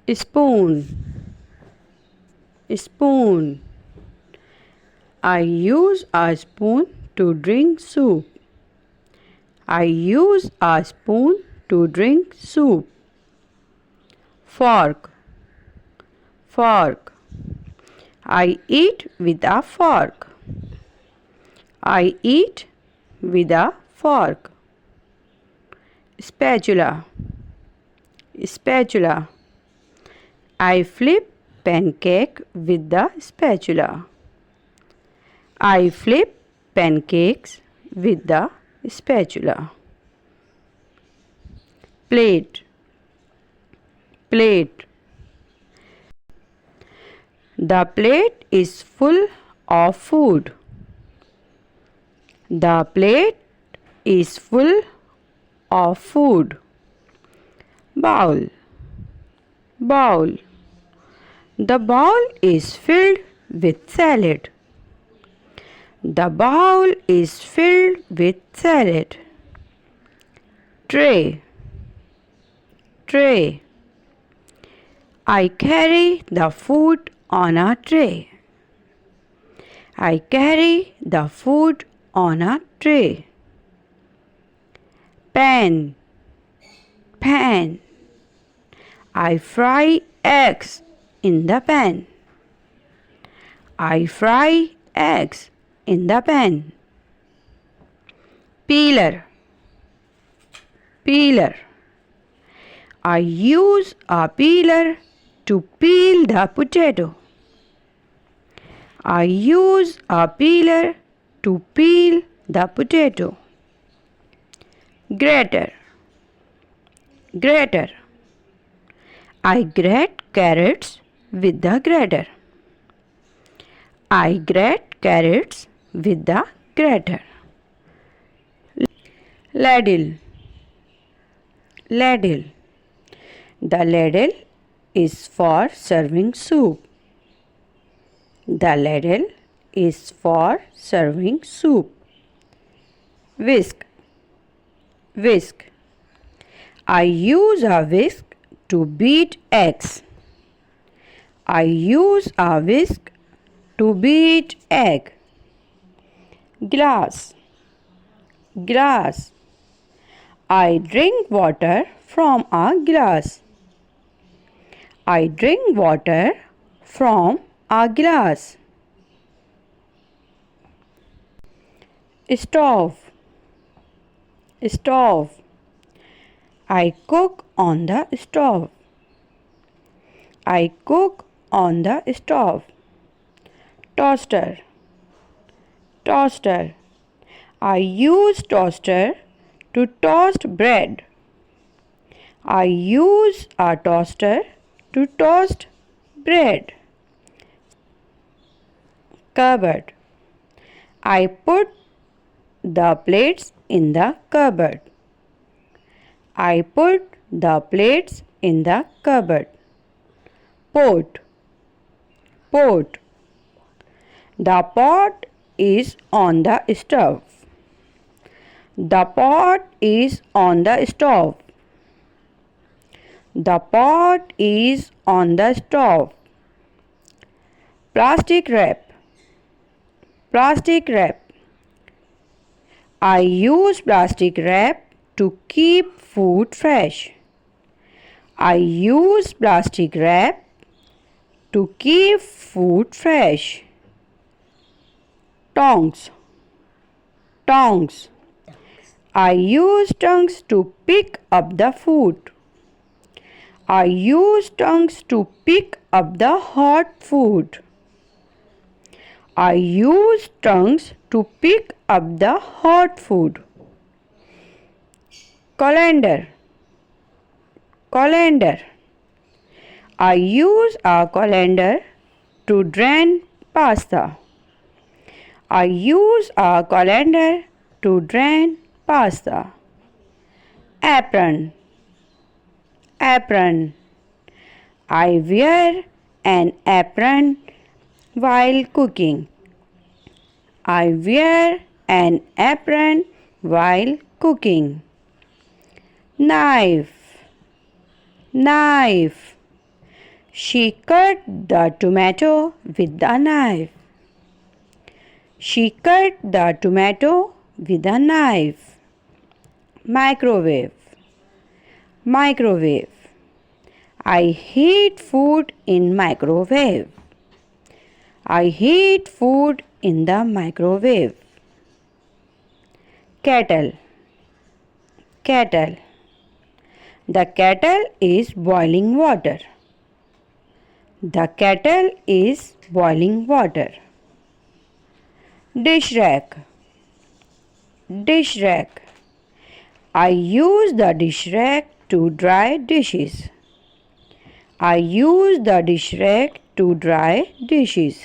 spoon, spoon. I use a spoon to drink soup. I use a spoon to drink soup. Fork, fork. I eat with a fork. I eat with a fork. Spatula, spatula. I flip pancake with the spatula. I flip pancakes with the spatula. Plate, plate. The plate is full of food. The plate is full of food. Bowl, bowl. The bowl is filled with salad. The bowl is filled with salad. Tray, tray. I carry the food on a tray. I carry the food on a tray. Pan, pan. I fry eggs in the pan. I fry eggs in the pan. Peeler, peeler. I use a peeler to peel the potato. I use a peeler to peel the potato. Grater, grater. I grate carrots with the grater. I grate carrots with the grater. Ladle, ladle. The ladle is for serving soup. The ladle is for serving soup. Whisk, whisk. I use a whisk to beat eggs. I use a whisk to beat egg. Glass, glass. I drink water from a glass. I drink water from a glass. Stove, stove. I cook on the stove. I cook on the stove. Toaster, toaster. I use toaster to toast bread. I use a toaster to toast bread. Cupboard. I put the plates in the cupboard. I put the plates in the cupboard. Pot, pot. The pot is on the stove. The pot is on the stove. The pot is on the stove. Plastic wrap, plastic wrap. I use plastic wrap to keep food fresh. I use plastic wrap to keep food fresh. Tongs, tongs. I use tongs to pick up the food. I use tongs to pick up the hot food. I use tongs to pick up the hot food. Colander, colander. I use a colander to drain pasta. I use a colander to drain pasta. Apron, apron. I wear an apron while cooking. I wear an apron while cooking. Knife, knife. She cut the tomato with a knife. She cut the tomato with a knife. Microwave. Microwave. I heat food in microwave. I heat food in the microwave. Kettle. Kettle. The kettle is boiling water. The kettle is boiling water. Dish rack. Dish rack. I use the dish rack to dry dishes. I use the dish rack to dry dishes.